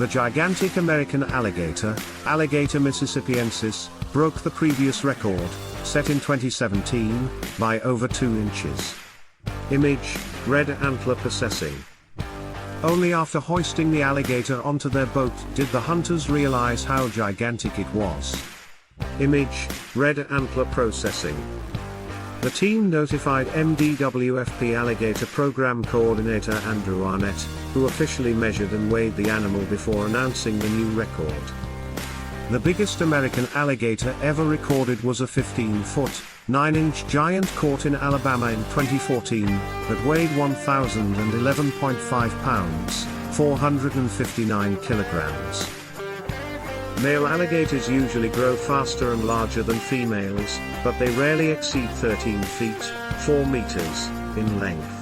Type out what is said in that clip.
The gigantic American alligator, Alligator mississippiensis, broke the previous record, set in 2017, by over 2 inches. Image, red antler processing. Only after hoisting the alligator onto their boat did the hunters realize how gigantic it was. Image, red antler processing. The team notified MDWFP Alligator Program Coordinator Andrew Arnett, who officially measured and weighed the animal before announcing the new record. The biggest American alligator ever recorded was a 15-foot, 9-inch giant caught in Alabama in 2014, that weighed 1,011.5 pounds, 459 kilograms. Male alligators usually grow faster and larger than females, but they rarely exceed 13 feet, 4 meters, in length.